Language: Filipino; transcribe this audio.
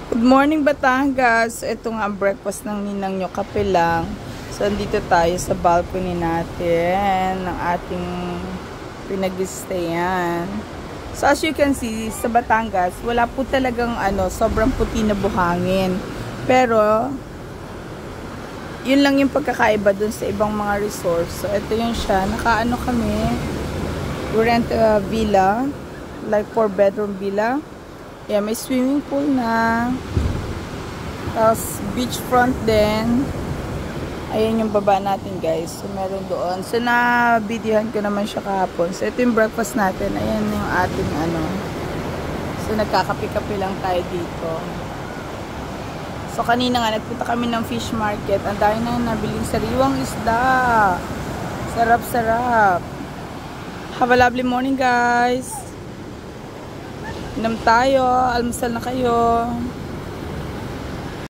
Good morning, Batangas. Ito nga ang breakfast ng ninang nyo, kape lang. So, andito tayo sa balcony natin ng ating pinag-stayan. So, as you can see, sa Batangas, wala po talagang sobrang puti na buhangin. Pero, yun lang yung pagkakaiba dun sa ibang mga resorts. So, ito yun siya. Nakaano kami. We rent a villa. Like 4-bedroom villa. Yeah, may swimming pool na. Tapos, beachfront din. Ayan yung baba natin, guys. So, meron doon. So, na-videohan ko naman siya kahapon. So, ito yung breakfast natin. Ayan yung ating So, nagkakape-kape lang tayo dito. So, kanina nga, nagpunta kami ng fish market. Ang dahil na nabiling sariwang isda. Sarap-sarap. Have a lovely morning, guys. Inom tayo. Almusal na kayo.